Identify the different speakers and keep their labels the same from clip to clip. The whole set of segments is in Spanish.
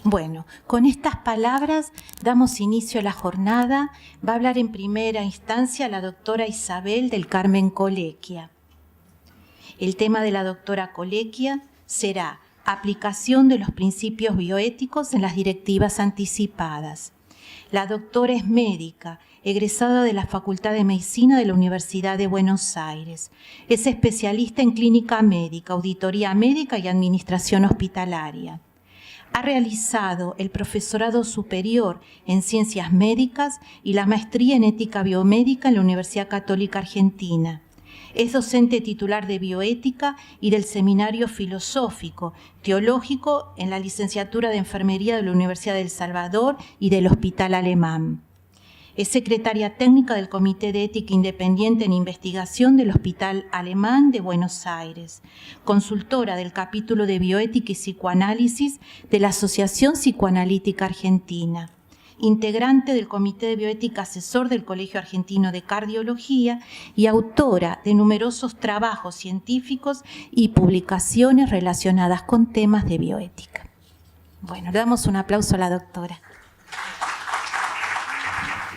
Speaker 1: Bueno, con estas palabras damos inicio a la jornada. Va a hablar en primera instancia la doctora Isabel del Carmen Colequia. El tema de la doctora Colequia será aplicación de los principios bioéticos en las directivas anticipadas. La doctora es médica, egresada de la Facultad de Medicina de la Universidad de Buenos Aires. Es especialista en clínica médica, auditoría médica y administración hospitalaria. Ha realizado el profesorado superior en Ciencias Médicas y la maestría en Ética Biomédica en la Universidad Católica Argentina. Es docente titular de Bioética y del Seminario Filosófico Teológico en la Licenciatura de Enfermería de la Universidad de El Salvador y del Hospital Alemán. Es secretaria técnica del Comité de Ética Independiente en Investigación del Hospital Alemán de Buenos Aires, consultora del capítulo de Bioética y Psicoanálisis de la Asociación Psicoanalítica Argentina, integrante del Comité de Bioética Asesor del Colegio Argentino de Cardiología y autora de numerosos trabajos científicos y publicaciones relacionadas con temas de bioética. Bueno, le damos un aplauso a la doctora.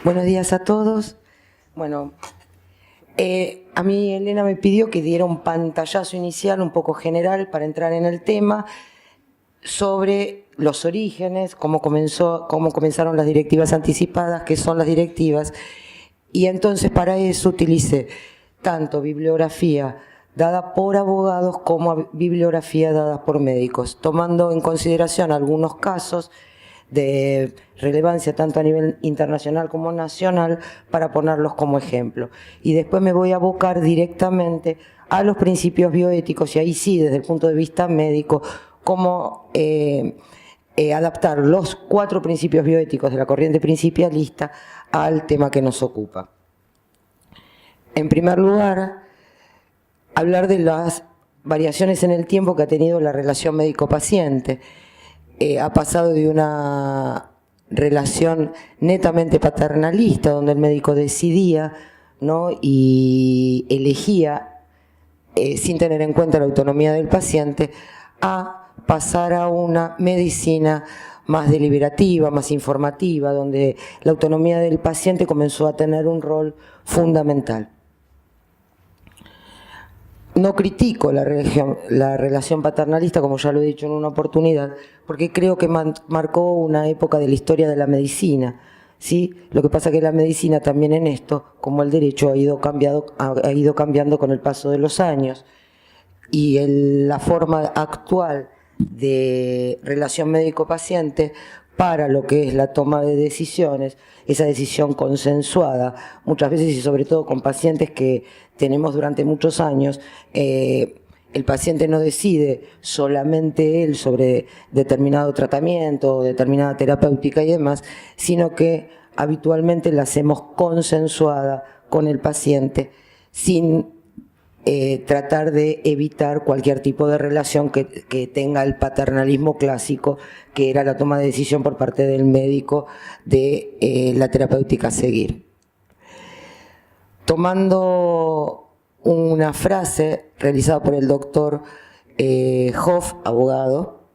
Speaker 2: Buenos días a todos. Bueno, a mí Elena me pidió que diera un pantallazo inicial un poco general para entrar en el tema sobre los orígenes, cómo comenzaron las directivas anticipadas, qué son las directivas, y entonces para eso utilicé tanto bibliografía dada por abogados como bibliografía dada por médicos, tomando en consideración algunos casos de relevancia tanto a nivel internacional como nacional para ponerlos como ejemplo. Y después me voy a abocar directamente a los principios bioéticos y ahí sí, desde el punto de vista médico, cómo adaptar los 4 principios bioéticos de la corriente principialista al tema que nos ocupa. En primer lugar, hablar de las variaciones en el tiempo que ha tenido la relación médico-paciente. Ha pasado de una relación netamente paternalista, donde el médico decidía, ¿no?, y elegía sin tener en cuenta la autonomía del paciente, a pasar a una medicina más deliberativa, más informativa, donde la autonomía del paciente comenzó a tener un rol fundamental. No critico la relación paternalista, como ya lo he dicho en una oportunidad, porque creo que marcó una época de la historia de la medicina, ¿sí? Lo que pasa es que la medicina también en esto, como el derecho, ha ido cambiando con el paso de los años. Y la forma actual de relación médico-paciente para lo que es la toma de decisiones, esa decisión consensuada, muchas veces y sobre todo con pacientes que tenemos durante muchos años, el paciente no decide solamente él sobre determinado tratamiento, determinada terapéutica y demás, sino que habitualmente la hacemos consensuada con el paciente sin tratar de evitar cualquier tipo de relación que tenga el paternalismo clásico, que era la toma de decisión por parte del médico de la terapéutica a seguir. Tomando una frase realizada por el doctor Hoff, abogado,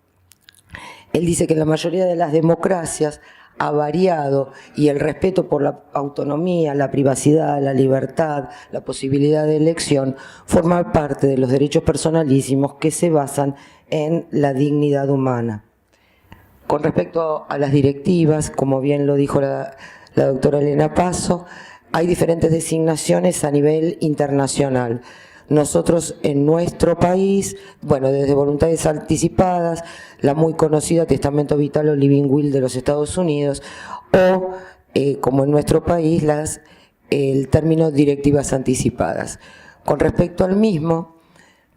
Speaker 2: él dice que en la mayoría de las democracias ha variado y el respeto por la autonomía, la privacidad, la libertad, la posibilidad de elección forma parte de los derechos personalísimos que se basan en la dignidad humana. Con respecto a las directivas, como bien lo dijo la doctora Elena Paso, hay diferentes designaciones a nivel internacional. Nosotros en nuestro país, bueno, desde voluntades anticipadas, la muy conocida Testamento Vital o Living Will de los Estados Unidos, o como en nuestro país, el término directivas anticipadas. Con respecto al mismo,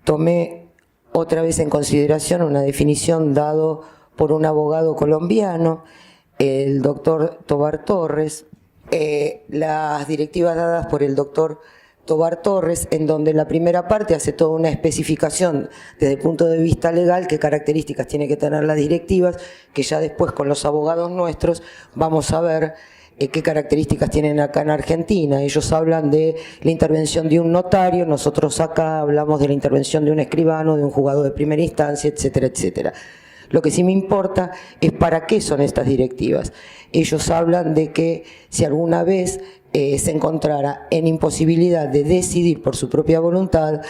Speaker 2: tomé otra vez en consideración una definición dado por un abogado colombiano, el doctor Tobar Torres, las directivas dadas por el doctor Tobar Torres, en donde la primera parte hace toda una especificación desde el punto de vista legal, qué características tienen que tener las directivas, que ya después con los abogados nuestros vamos a ver qué características tienen acá en Argentina. Ellos hablan de la intervención de un notario, nosotros acá hablamos de la intervención de un escribano, de un juzgado de primera instancia, etcétera, etcétera. Lo que sí me importa es para qué son estas directivas. Ellos hablan de que si alguna vez se encontrara en imposibilidad de decidir por su propia voluntad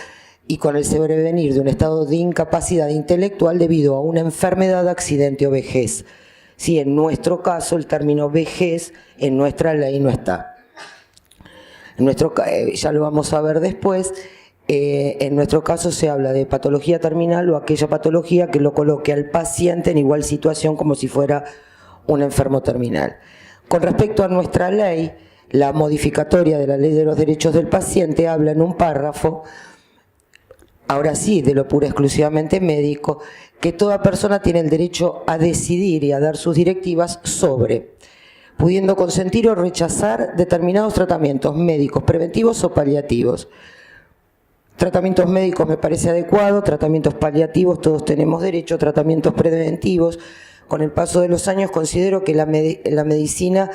Speaker 2: y con el sobrevenir de un estado de incapacidad intelectual debido a una enfermedad, accidente o vejez. Sí, en nuestro caso el término vejez en nuestra ley no está. Ya lo vamos a ver después. En nuestro caso se habla de patología terminal o aquella patología que lo coloque al paciente en igual situación como si fuera un enfermo terminal. Con respecto a nuestra ley, la modificatoria de la Ley de los Derechos del Paciente habla en un párrafo, ahora sí, de lo pura exclusivamente médico, que toda persona tiene el derecho a decidir y a dar sus directivas sobre, pudiendo consentir o rechazar determinados tratamientos médicos, preventivos o paliativos. Tratamientos médicos me parece adecuado, tratamientos paliativos todos tenemos derecho, tratamientos preventivos. Con el paso de los años considero que la medicina,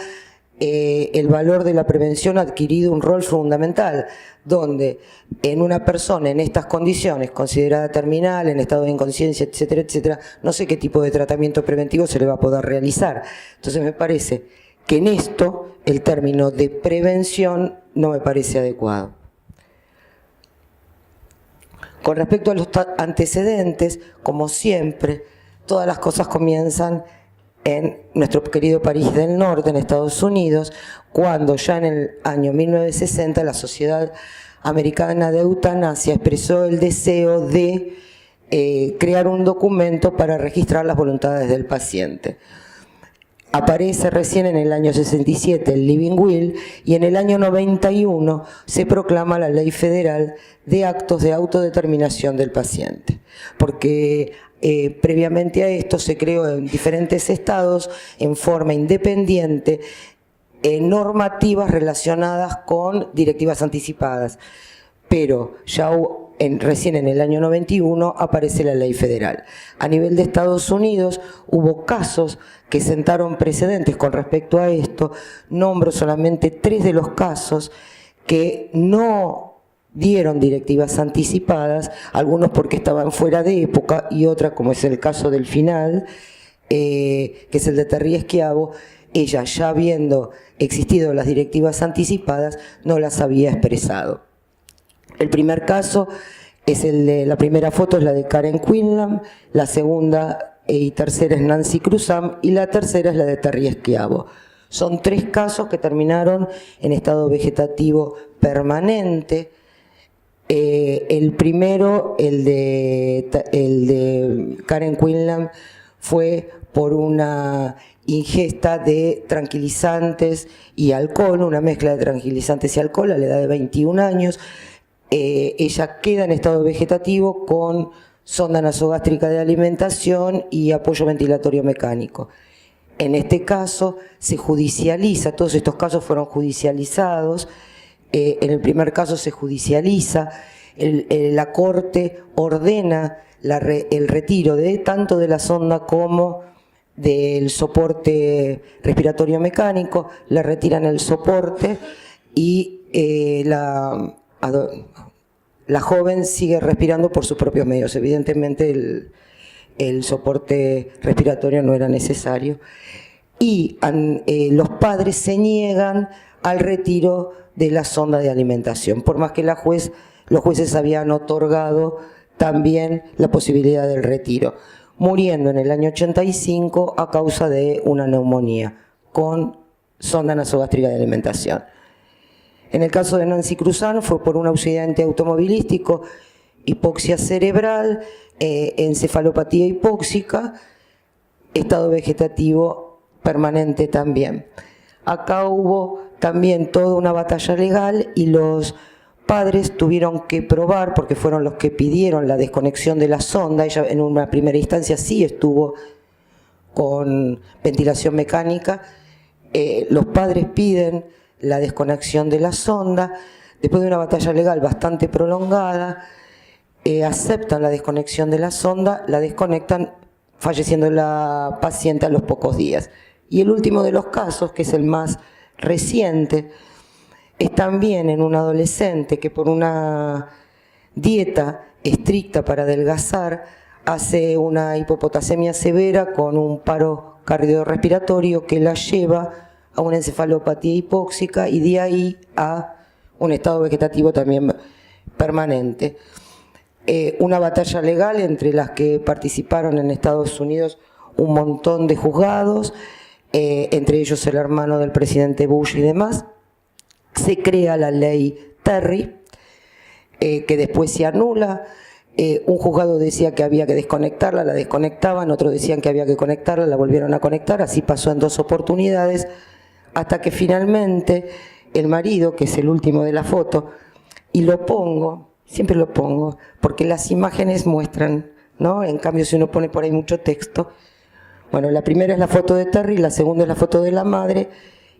Speaker 2: el valor de la prevención ha adquirido un rol fundamental, donde en una persona en estas condiciones, considerada terminal, en estado de inconsciencia, etcétera, etcétera, no sé qué tipo de tratamiento preventivo se le va a poder realizar. Entonces me parece que en esto el término de prevención no me parece adecuado. Con respecto a los antecedentes, como siempre, todas las cosas comienzan en nuestro querido París del Norte, en Estados Unidos, cuando ya en el año 1960 la Sociedad Americana de Eutanasia expresó el deseo de crear un documento para registrar las voluntades del paciente. Aparece recién en el año 67 el Living Will y en el año 91 se proclama la Ley Federal de Actos de Autodeterminación del Paciente, porque previamente a esto se creó en diferentes estados en forma independiente normativas relacionadas con directivas anticipadas, pero ya recién en el año 91 aparece la ley federal. A nivel de Estados Unidos hubo casos que sentaron precedentes con respecto a esto. Nombro solamente 3 de los casos que no dieron directivas anticipadas, algunos porque estaban fuera de época y otra, como es el caso del final, que es el de Terry Schiavo, ella ya habiendo existido las directivas anticipadas no las había expresado. El primer caso es el de, la primera foto es la de Karen Quinlan, la segunda y tercera es Nancy Cruzan y la tercera es la de Terry Schiavo. Son 3 casos que terminaron en estado vegetativo permanente. El primero, el de Karen Quinlan, fue por una ingesta de tranquilizantes y alcohol, una mezcla de tranquilizantes y alcohol a la edad de 21 años. Ella queda en estado vegetativo con sonda nasogástrica de alimentación y apoyo ventilatorio mecánico. En este caso se judicializa, todos estos casos fueron judicializados. En el primer caso se judicializa, la Corte ordena el retiro tanto de la sonda como del soporte respiratorio mecánico, le retiran el soporte y la joven sigue respirando por sus propios medios. Evidentemente el soporte respiratorio no era necesario. Y los padres se niegan al retiro de la sonda de alimentación, por más que los jueces habían otorgado también la posibilidad del retiro, muriendo en el año 85 a causa de una neumonía con sonda nasogástrica de alimentación. En el caso de Nancy Cruzan fue por un accidente automovilístico, hipoxia cerebral, encefalopatía hipóxica, estado vegetativo permanente también. Acá hubo también toda una batalla legal y los padres tuvieron que probar, porque fueron los que pidieron la desconexión de la sonda. Ella en una primera instancia sí estuvo con ventilación mecánica. Los padres piden la desconexión de la sonda. Después de una batalla legal bastante prolongada, aceptan la desconexión de la sonda, la desconectan, falleciendo la paciente a los pocos días. Y el último de los casos, que es el más reciente, es también en un adolescente que por una dieta estricta para adelgazar hace una hipopotasemia severa con un paro cardiorrespiratorio que la lleva a una encefalopatía hipóxica y de ahí a un estado vegetativo también permanente. Una batalla legal entre las que participaron en Estados Unidos un montón de juzgados, entre ellos el hermano del presidente Bush y demás. Se crea la ley Terry, que después se anula. Un juzgado decía que había que desconectarla, la desconectaban, otros decían que había que conectarla, la volvieron a conectar, así pasó en 2 oportunidades, hasta que finalmente el marido, que es el último de la foto, y lo pongo, siempre lo pongo, porque las imágenes muestran, ¿no? En cambio, si uno pone por ahí mucho texto, bueno, la primera es la foto de Terry, la segunda es la foto de la madre,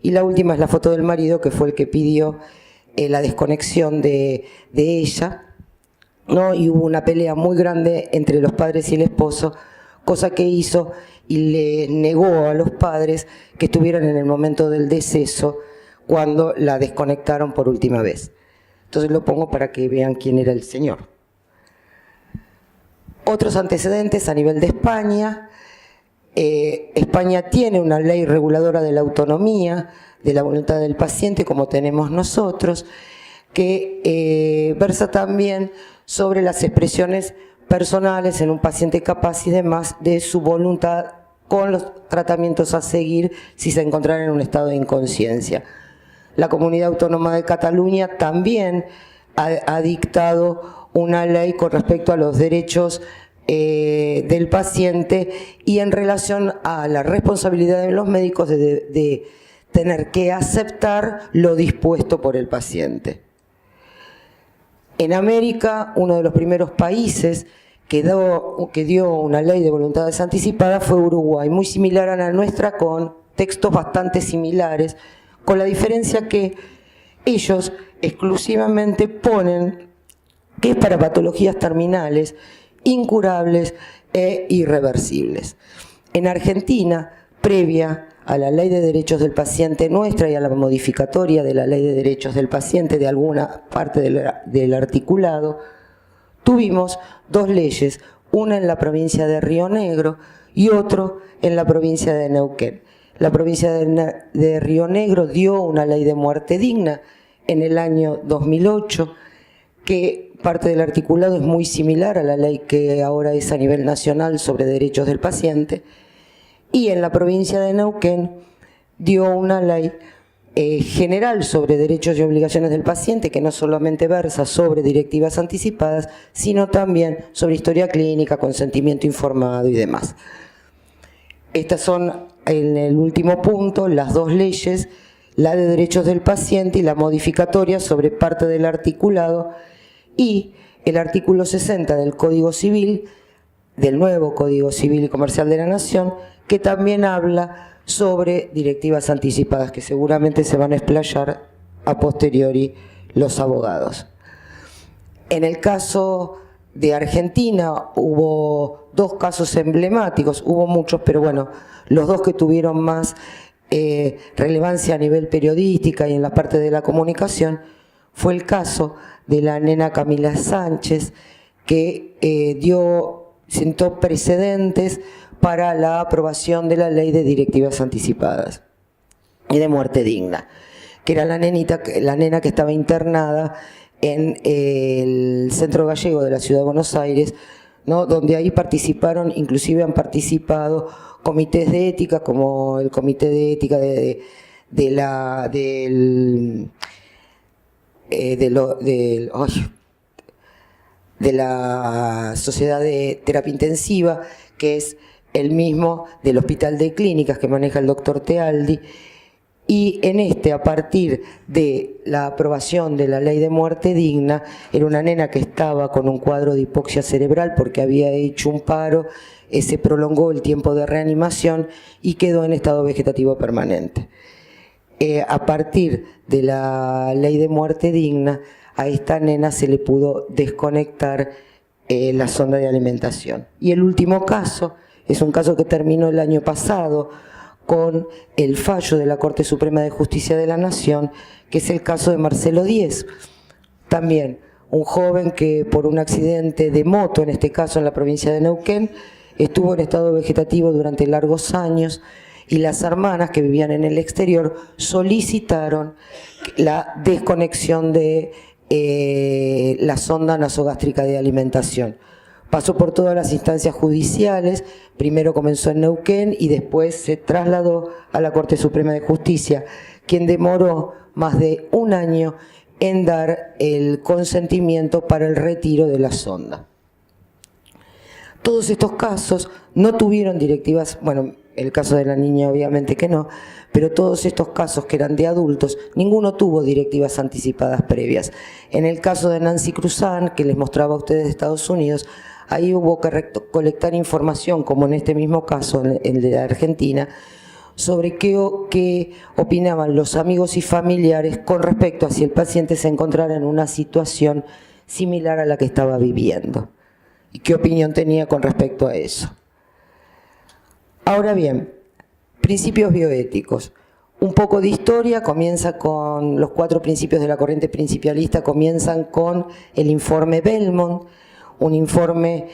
Speaker 2: y la última es la foto del marido, que fue el que pidió la desconexión de ella, ¿no? Y hubo una pelea muy grande entre los padres y el esposo, cosa que hizo y le negó a los padres que estuvieran en el momento del deceso cuando la desconectaron por última vez. Entonces lo pongo para que vean quién era el señor. Otros antecedentes a nivel de España. España tiene una ley reguladora de la autonomía, de la voluntad del paciente, como tenemos nosotros, que versa también sobre las expresiones personales en un paciente capaz y demás de su voluntad con los tratamientos a seguir si se encontrara en un estado de inconsciencia. La Comunidad Autónoma de Cataluña también ha dictado una ley con respecto a los derechos del paciente y en relación a la responsabilidad de los médicos de tener que aceptar lo dispuesto por el paciente. En América, uno de los primeros países que dio una ley de voluntades anticipadas fue Uruguay, muy similar a la nuestra, con textos bastante similares, con la diferencia que ellos exclusivamente ponen que es para patologías terminales, incurables e irreversibles. En Argentina, previa a la Ley de Derechos del Paciente nuestra y a la modificatoria de la Ley de Derechos del Paciente de alguna parte del articulado, tuvimos 2 leyes, una en la provincia de Río Negro y otro en la provincia de Neuquén. La provincia de Río Negro dio una ley de muerte digna en el año 2008, que parte del articulado es muy similar a la ley que ahora es a nivel nacional sobre derechos del paciente, y en la provincia de Neuquén dio una ley general sobre derechos y obligaciones del paciente, que no solamente versa sobre directivas anticipadas, sino también sobre historia clínica, consentimiento informado y demás. Estas son, en el último punto, las 2 leyes, la de derechos del paciente y la modificatoria sobre parte del articulado, y el artículo 60 del Código Civil, del nuevo Código Civil y Comercial de la Nación, que también habla sobre directivas anticipadas, que seguramente se van a explayar a posteriori los abogados. En el caso de Argentina hubo 2 casos emblemáticos, hubo muchos, pero bueno, los 2 que tuvieron más relevancia a nivel periodística y en la parte de la comunicación fue el caso de la nena Camila Sánchez, que sentó precedentes para la aprobación de la ley de directivas anticipadas y de muerte digna, que era la nena que estaba internada en el Centro Gallego de la Ciudad de Buenos Aires, ¿no? Donde ahí participaron, inclusive han participado comités de ética, como el Comité de Ética de la Sociedad de Terapia Intensiva, que es el mismo del Hospital de Clínicas que maneja el doctor Tealdi, y en a partir de la aprobación de la ley de muerte digna, era una nena que estaba con un cuadro de hipoxia cerebral porque había hecho un paro, se prolongó el tiempo de reanimación y quedó en estado vegetativo permanente. A partir de la ley de muerte digna, a esta nena se le pudo desconectar la sonda de alimentación. Y el último caso es un caso que terminó el año pasado con el fallo de la Corte Suprema de Justicia de la Nación, que es el caso de Marcelo Díez. También un joven que por un accidente de moto, en este caso en la provincia de Neuquén, estuvo en estado vegetativo durante largos años y las hermanas que vivían en el exterior solicitaron la desconexión de la sonda nasogástrica de alimentación. Pasó por todas las instancias judiciales, primero comenzó en Neuquén y después se trasladó a la Corte Suprema de Justicia, quien demoró más de un año en dar el consentimiento para el retiro de la sonda. Todos estos casos no tuvieron directivas, bueno, el caso de la niña obviamente que no, pero todos estos casos que eran de adultos, ninguno tuvo directivas anticipadas previas. En el caso de Nancy Cruzán, que les mostraba a ustedes de Estados Unidos, ahí hubo que recolectar información, como en este mismo caso, el de la Argentina, sobre qué opinaban los amigos y familiares con respecto a si el paciente se encontrara en una situación similar a la que estaba viviendo y qué opinión tenía con respecto a eso. Ahora bien, principios bioéticos. Un poco de historia, comienza con los 4 principios de la corriente principialista, comienzan con el informe Belmont, un informe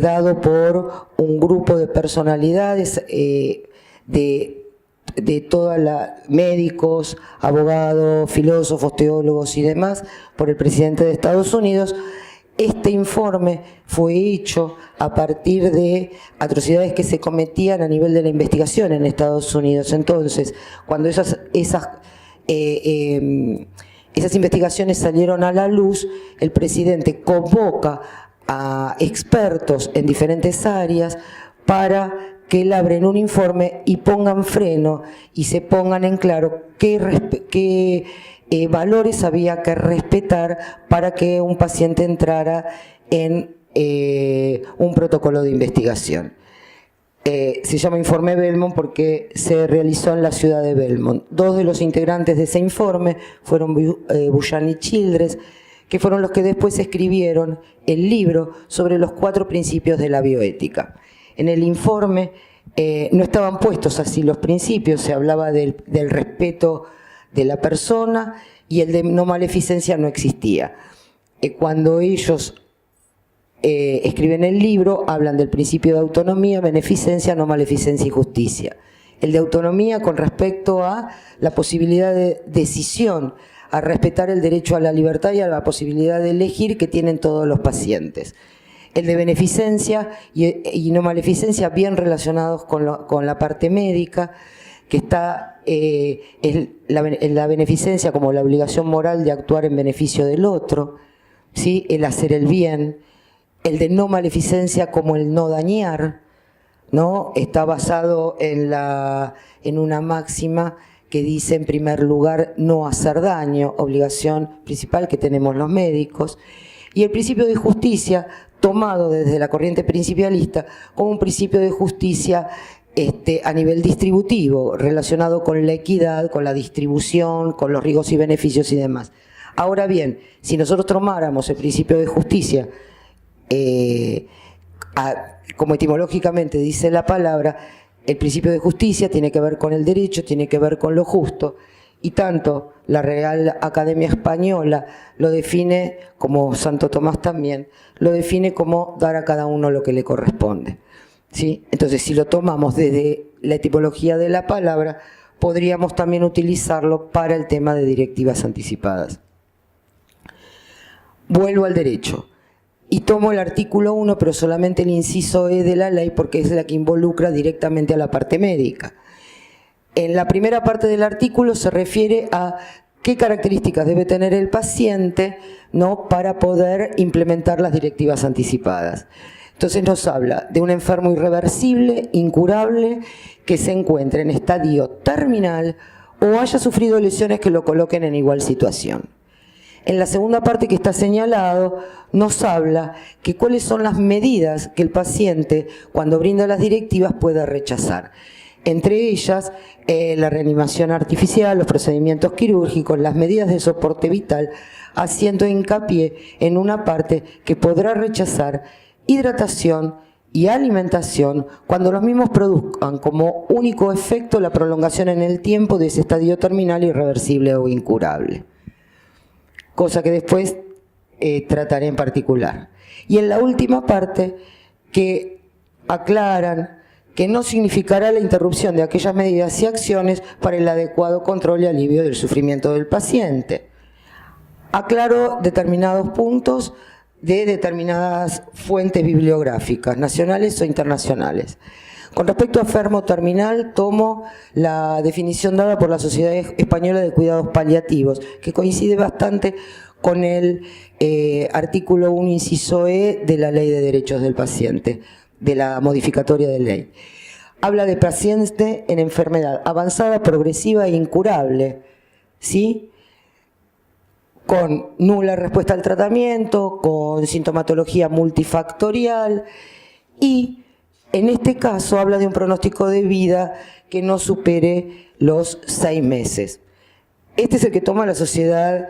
Speaker 2: dado por un grupo de personalidades de todas las médicos, abogados, filósofos, teólogos y demás, por el presidente de Estados Unidos. Este informe fue hecho a partir de atrocidades que se cometían a nivel de la investigación en Estados Unidos. Entonces, cuando esas investigaciones salieron a la luz, el presidente convoca a expertos en diferentes áreas para que elabren un informe y pongan freno y se pongan en claro qué valores había que respetar para que un paciente entrara en un protocolo de investigación. Se llama Informe Belmont porque se realizó en la ciudad de Belmont. 2 de los integrantes de ese informe fueron Buchan y Childress, que fueron los que después escribieron el libro sobre los 4 principios de la bioética. En el informe no estaban puestos así los principios, se hablaba del respeto de la persona y el de no maleficencia no existía. Cuando ellos escriben el libro, hablan del principio de autonomía, beneficencia, no maleficencia y justicia. El de autonomía con respecto a la posibilidad de decisión, a respetar el derecho a la libertad y a la posibilidad de elegir que tienen todos los pacientes. El de beneficencia y no maleficencia, bien relacionados con la parte médica, que está la beneficencia como la obligación moral de actuar en beneficio del otro, ¿sí? El hacer el bien. El de no maleficencia como el no dañar, ¿no? Está basado en una máxima que dice, en primer lugar, no hacer daño, obligación principal que tenemos los médicos. Y el principio de justicia, tomado desde la corriente principialista como un principio de justicia a nivel distributivo, relacionado con la equidad, con la distribución, con los riesgos y beneficios y demás. Ahora bien, si nosotros tomáramos el principio de justicia, como etimológicamente dice la palabra, el principio de justicia tiene que ver con el derecho, tiene que ver con lo justo, y tanto la Real Academia Española lo define, como Santo Tomás también, lo define como dar a cada uno lo que le corresponde, ¿sí? Entonces, si lo tomamos desde la etimología de la palabra, podríamos también utilizarlo para el tema de directivas anticipadas. Vuelvo al derecho. Y tomo el artículo 1, pero solamente el inciso E de la ley, porque es la que involucra directamente a la parte médica. En la primera parte del artículo se refiere a qué características debe tener el paciente, ¿no?, para poder implementar las directivas anticipadas. Entonces nos habla de un enfermo irreversible, incurable, que se encuentre en estadio terminal o haya sufrido lesiones que lo coloquen en igual situación. En la segunda parte que está señalado, nos habla que cuáles son las medidas que el paciente, cuando brinda las directivas, puede rechazar. Entre ellas, la reanimación artificial, los procedimientos quirúrgicos, las medidas de soporte vital, haciendo hincapié en una parte que podrá rechazar hidratación y alimentación cuando los mismos produzcan como único efecto la prolongación en el tiempo de ese estadio terminal irreversible o incurable. Cosa que después trataré en particular. Y en la última parte, que aclaran que no significará la interrupción de aquellas medidas y acciones para el adecuado control y alivio del sufrimiento del paciente. Aclaro determinados puntos de determinadas fuentes bibliográficas, nacionales o internacionales. Con respecto a enfermo terminal, tomo la definición dada por la Sociedad Española de Cuidados Paliativos, que coincide bastante con el artículo 1, inciso E, de la Ley de Derechos del Paciente, de la modificatoria de ley. Habla de paciente en enfermedad avanzada, progresiva e incurable, ¿sí?, con nula respuesta al tratamiento, con sintomatología multifactorial y, en este caso, habla de un pronóstico de vida que no supere los 6 meses. Este es el que toma la Sociedad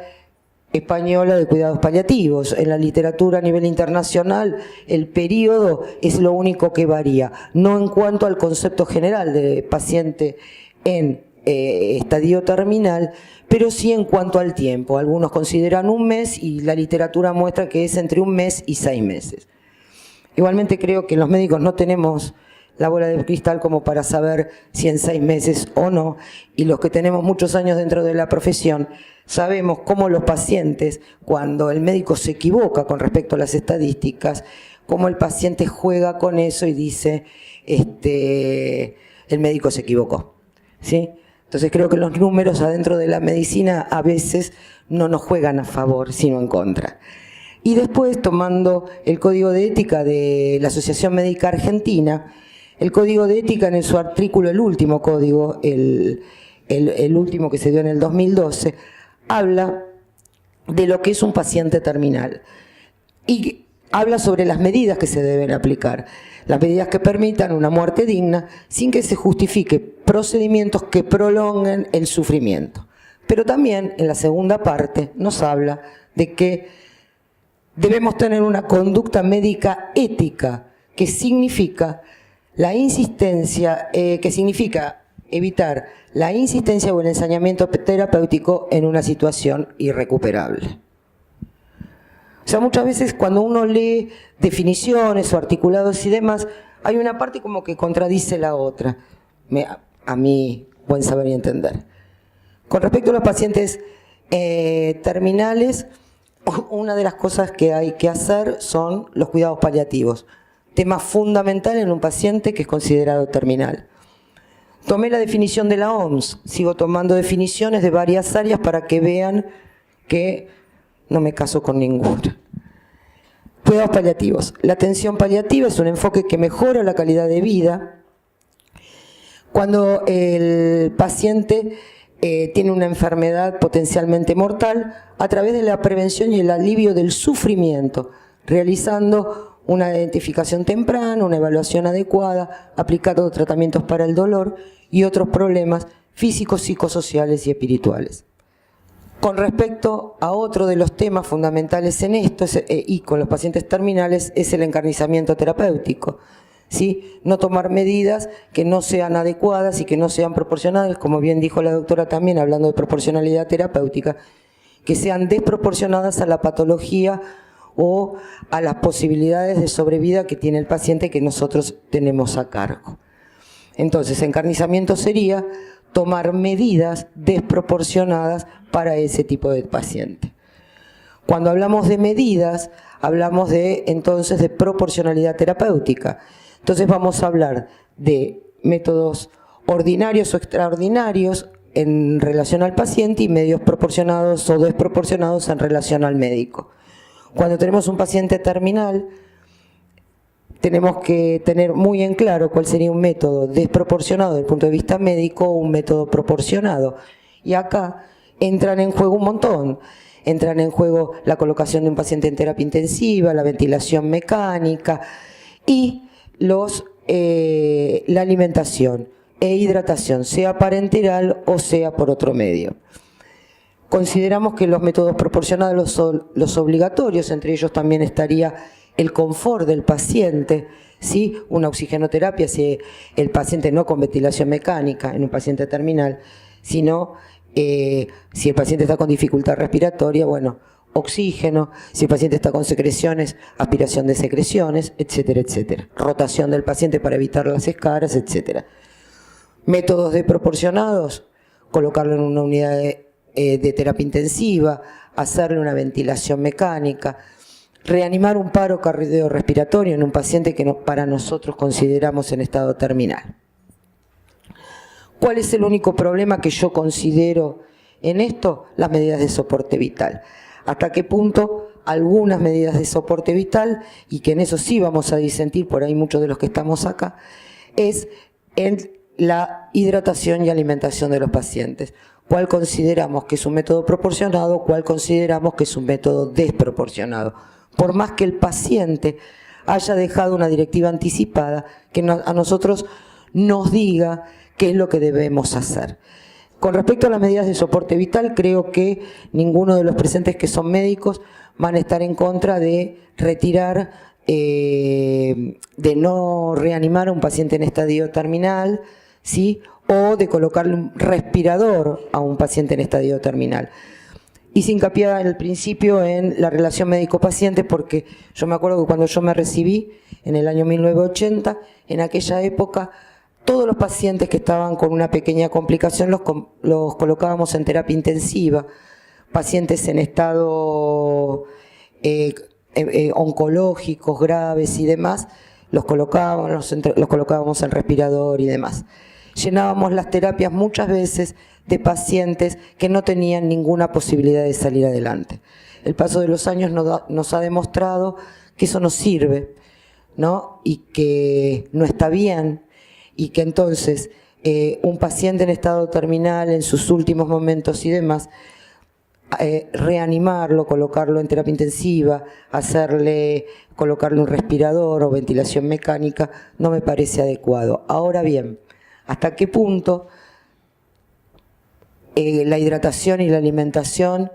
Speaker 2: Española de Cuidados Paliativos. En la literatura a nivel internacional, el periodo es lo único que varía, no en cuanto al concepto general de paciente en estadio terminal, pero sí en cuanto al tiempo. Algunos consideran 1 mes y la literatura muestra que es entre 1 mes y 6 meses. Igualmente creo que los médicos no tenemos la bola de cristal como para saber si en 6 meses o no, y los que tenemos muchos años dentro de la profesión sabemos cómo los pacientes, cuando el médico se equivoca con respecto a las estadísticas, cómo el paciente juega con eso y dice, el médico se equivocó, ¿sí? Entonces creo que los números adentro de la medicina a veces no nos juegan a favor, sino en contra. Y después, tomando el Código de Ética de la Asociación Médica Argentina, el Código de Ética en su artículo, el último código, el último que se dio en el 2012, habla de lo que es un paciente terminal y habla sobre las medidas que se deben aplicar, las medidas que permitan una muerte digna sin que se justifique procedimientos que prolonguen el sufrimiento. Pero también en la segunda parte nos habla de que debemos tener una conducta médica ética, que significa la insistencia, que significa evitar la insistencia o el ensañamiento terapéutico en una situación irrecuperable. O sea, muchas veces cuando uno lee definiciones o articulados y demás, hay una parte como que contradice la otra, a mi buen saber y entender. Con respecto a los pacientes terminales, una de las cosas que hay que hacer son los cuidados paliativos, tema fundamental en un paciente que es considerado terminal. Tomé la definición de la OMS, sigo tomando definiciones de varias áreas para que vean que no me caso con ninguna. Cuidados paliativos. La atención paliativa es un enfoque que mejora la calidad de vida cuando el paciente tiene una enfermedad potencialmente mortal a través de la prevención y el alivio del sufrimiento, realizando una identificación temprana, una evaluación adecuada, aplicando tratamientos para el dolor y otros problemas físicos, psicosociales y espirituales. Con respecto a otro de los temas fundamentales en esto y con los pacientes terminales es el encarnizamiento terapéutico, ¿sí? No tomar medidas que no sean adecuadas y que no sean proporcionales, como bien dijo la doctora también hablando de proporcionalidad terapéutica, que sean desproporcionadas a la patología o a las posibilidades de sobrevida que tiene el paciente que nosotros tenemos a cargo. Entonces, encarnizamiento sería tomar medidas desproporcionadas para ese tipo de paciente. Cuando hablamos de medidas, hablamos entonces de proporcionalidad terapéutica. Entonces vamos a hablar de métodos ordinarios o extraordinarios en relación al paciente y medios proporcionados o desproporcionados en relación al médico. Cuando tenemos un paciente terminal, tenemos que tener muy en claro cuál sería un método desproporcionado desde el punto de vista médico o un método proporcionado. Y acá entran en juego un montón. Entran en juego la colocación de un paciente en terapia intensiva, la ventilación mecánica y la alimentación e hidratación, sea parenteral o sea por otro medio. Consideramos que los métodos proporcionados son los obligatorios, entre ellos también estaría el confort del paciente, ¿sí? Una oxigenoterapia si el paciente no con ventilación mecánica en un paciente terminal, sino si el paciente está con dificultad respiratoria, bueno, oxígeno, si el paciente está con secreciones, aspiración de secreciones, etcétera, etcétera. Rotación del paciente para evitar las escaras, etcétera. Métodos desproporcionados, colocarlo en una unidad de terapia intensiva, hacerle una ventilación mecánica, reanimar un paro cardiorrespiratorio en un paciente que para nosotros consideramos en estado terminal. ¿Cuál es el único problema que yo considero en esto? Las medidas de soporte vital. ¿Hasta qué punto algunas medidas de soporte vital, y que en eso sí vamos a disentir por ahí muchos de los que estamos acá, es en la hidratación y alimentación de los pacientes? ¿Cuál consideramos que es un método proporcionado? ¿Cuál consideramos que es un método desproporcionado? Por más que el paciente haya dejado una directiva anticipada que a nosotros nos diga qué es lo que debemos hacer. Con respecto a las medidas de soporte vital, creo que ninguno de los presentes que son médicos van a estar en contra de retirar, de no reanimar a un paciente en estadio terminal, ¿sí? O de colocarle un respirador a un paciente en estadio terminal. Hice hincapié al principio en la relación médico-paciente porque yo me acuerdo que cuando yo me recibí en el año 1980, en aquella época, todos los pacientes que estaban con una pequeña complicación los colocábamos en terapia intensiva, pacientes en estado oncológicos graves y demás, los colocábamos en respirador y demás. Llenábamos las terapias muchas veces de pacientes que no tenían ninguna posibilidad de salir adelante. El paso de los años nos ha demostrado que eso no sirve, ¿no? Y que no está bien, y que entonces un paciente en estado terminal, en sus últimos momentos y demás, reanimarlo, colocarlo en terapia intensiva, colocarle un respirador o ventilación mecánica, no me parece adecuado. Ahora bien, ¿hasta qué punto la hidratación y la alimentación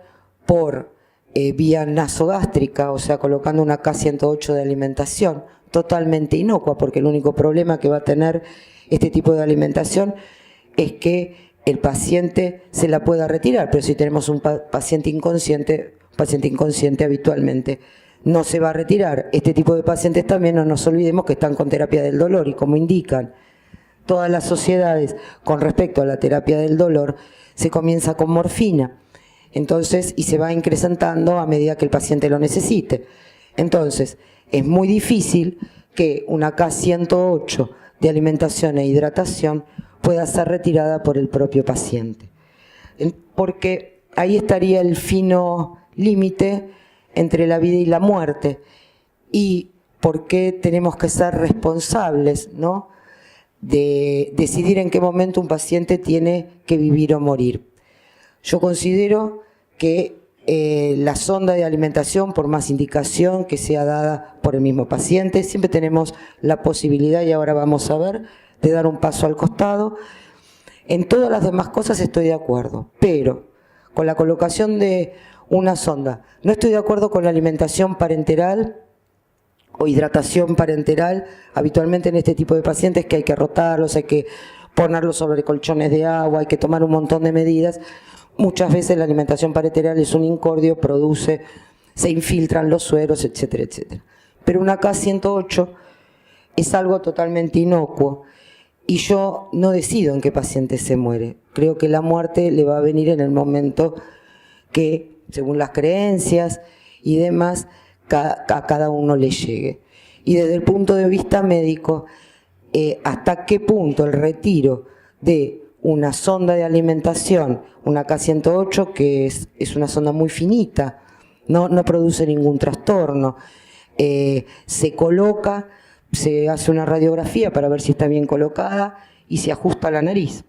Speaker 2: por vía nasogástrica, o sea, colocando una K108 de alimentación, totalmente inocua, porque el único problema que va a tener este tipo de alimentación es que el paciente se la pueda retirar, pero si tenemos un paciente inconsciente habitualmente no se va a retirar. Este tipo de pacientes también no nos olvidemos que están con terapia del dolor, y como indican todas las sociedades con respecto a la terapia del dolor, se comienza con morfina, entonces, y se va incrementando a medida que el paciente lo necesite. Entonces, es muy difícil que una K108 de alimentación e hidratación pueda ser retirada por el propio paciente, porque ahí estaría el fino límite entre la vida y la muerte, y por qué tenemos que ser responsables, ¿no?, de decidir en qué momento un paciente tiene que vivir o morir. Yo considero que la sonda de alimentación, por más indicación que sea dada por el mismo paciente, siempre tenemos la posibilidad, y ahora vamos a ver, de dar un paso al costado. En todas las demás cosas estoy de acuerdo, pero con la colocación de una sonda, no estoy de acuerdo con la alimentación parenteral o hidratación parenteral, habitualmente en este tipo de pacientes, que hay que rotarlos, hay que ponerlos sobre colchones de agua, hay que tomar un montón de medidas. Muchas veces la alimentación parenteral es un incordio, se infiltran los sueros, etcétera, etcétera. Pero una K108 es algo totalmente inocuo, y yo no decido en qué paciente se muere. Creo que la muerte le va a venir en el momento que, según las creencias y demás, a cada uno le llegue. Y desde el punto de vista médico, hasta qué punto el retiro de una sonda de alimentación, una K108, que es una sonda muy finita, no produce ningún trastorno, se coloca, se hace una radiografía para ver si está bien colocada y se ajusta a la nariz.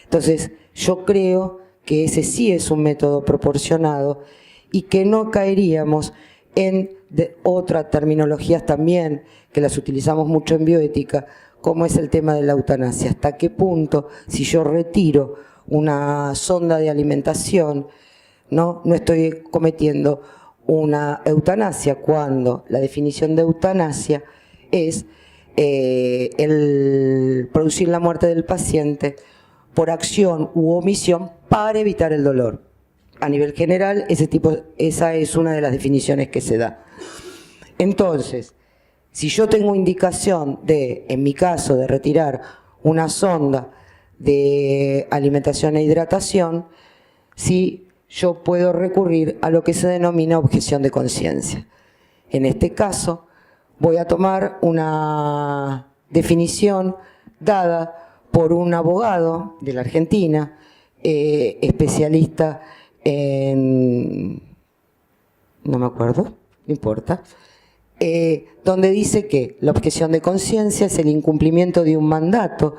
Speaker 2: Entonces, yo creo que ese sí es un método proporcionado y que no caeríamos en otras terminologías también, que las utilizamos mucho en bioética, como es el tema de la eutanasia. ¿Hasta qué punto, si yo retiro una sonda de alimentación, no estoy cometiendo una eutanasia, cuando la definición de eutanasia es el producir la muerte del paciente por acción u omisión para evitar el dolor? a nivel general, esa es una de las definiciones que se da. Entonces, si yo tengo indicación de, en mi caso, de retirar una sonda de alimentación e hidratación, sí, yo puedo recurrir a lo que se denomina objeción de conciencia. En este caso, voy a tomar una definición dada por un abogado de la Argentina, especialista en... no me acuerdo, no importa, donde dice que la objeción de conciencia es el incumplimiento de un mandato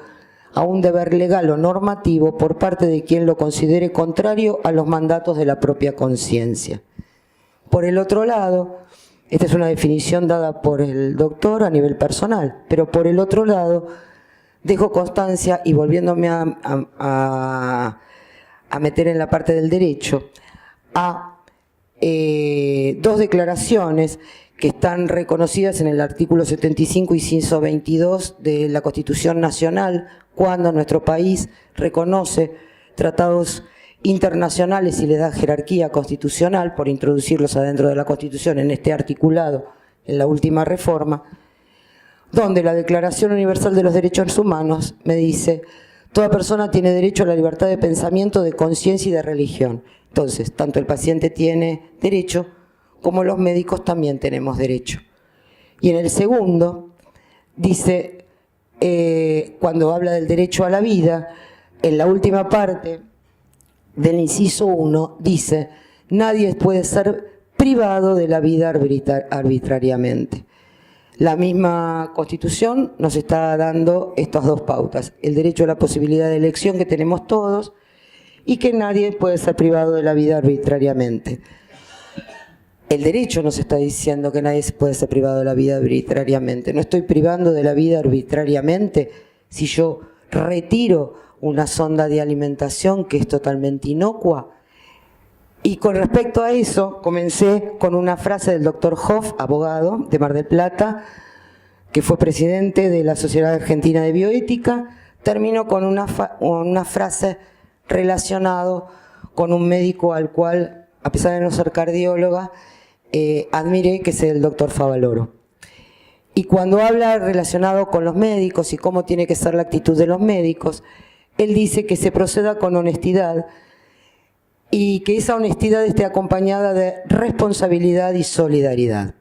Speaker 2: a un deber legal o normativo por parte de quien lo considere contrario a los mandatos de la propia conciencia. Por el otro lado, esta es una definición dada por el doctor a nivel personal, pero por el otro lado, dejo constancia, y volviéndome a meter en la parte del derecho, a dos declaraciones que están reconocidas en el artículo 75 y 122 de la Constitución Nacional, cuando nuestro país reconoce tratados internacionales y les da jerarquía constitucional por introducirlos adentro de la Constitución en este articulado, en la última reforma, donde la Declaración Universal de los Derechos Humanos me dice: toda persona tiene derecho a la libertad de pensamiento, de conciencia y de religión. Entonces, tanto el paciente tiene derecho como los médicos también tenemos derecho. Y en el segundo, dice, cuando habla del derecho a la vida, en la última parte del inciso 1, dice: nadie puede ser privado de la vida arbitrariamente. La misma Constitución nos está dando estas dos pautas: el derecho a la posibilidad de elección que tenemos todos y que nadie puede ser privado de la vida arbitrariamente. El derecho nos está diciendo que nadie puede ser privado de la vida arbitrariamente. No estoy privando de la vida arbitrariamente si yo retiro una sonda de alimentación que es totalmente inocua. Y con respecto a eso, comencé con una frase del doctor Hoff, abogado de Mar del Plata, que fue presidente de la Sociedad Argentina de Bioética. Termino con una frase relacionada con un médico al cual, a pesar de no ser cardióloga, admiré, que es el doctor Favaloro. Y cuando habla relacionado con los médicos y cómo tiene que ser la actitud de los médicos, él dice que se proceda con honestidad y que esa honestidad esté acompañada de responsabilidad y solidaridad.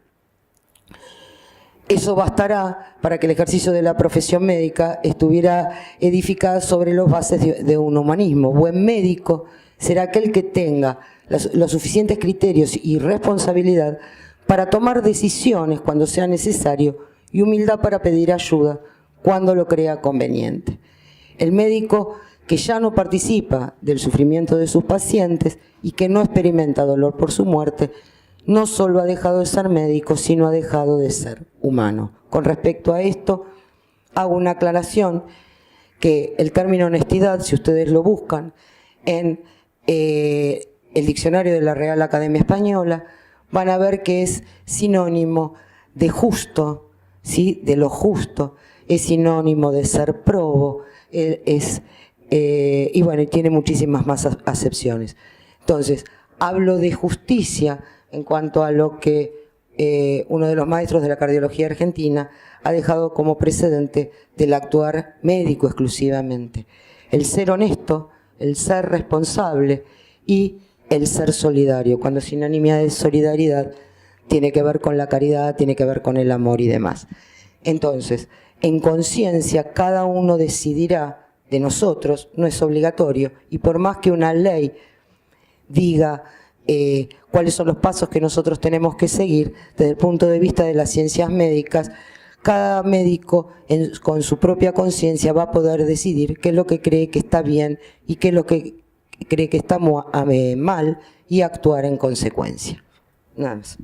Speaker 2: Eso bastará para que el ejercicio de la profesión médica estuviera edificado sobre las bases de un humanismo. Buen médico será aquel que tenga los suficientes criterios y responsabilidad para tomar decisiones cuando sea necesario y humildad para pedir ayuda cuando lo crea conveniente. El médico que ya no participa del sufrimiento de sus pacientes y que no experimenta dolor por su muerte, no solo ha dejado de ser médico, sino ha dejado de ser humano. Con respecto a esto, hago una aclaración, que el término honestidad, si ustedes lo buscan en el diccionario de la Real Academia Española, van a ver que es sinónimo de justo, ¿sí? De lo justo, es sinónimo de ser probo, y bueno, tiene muchísimas más acepciones. Entonces, hablo de justicia en cuanto a lo que uno de los maestros de la cardiología argentina ha dejado como precedente del actuar médico exclusivamente. El ser honesto, el ser responsable y el ser solidario, cuando sinónima de solidaridad tiene que ver con la caridad, tiene que ver con el amor y demás. Entonces, en conciencia cada uno decidirá de nosotros, no es obligatorio, y por más que una ley diga cuáles son los pasos que nosotros tenemos que seguir, desde el punto de vista de las ciencias médicas, cada médico con su propia conciencia va a poder decidir qué es lo que cree que está bien y qué es lo que cree que está mal y actuar en consecuencia. Nada más.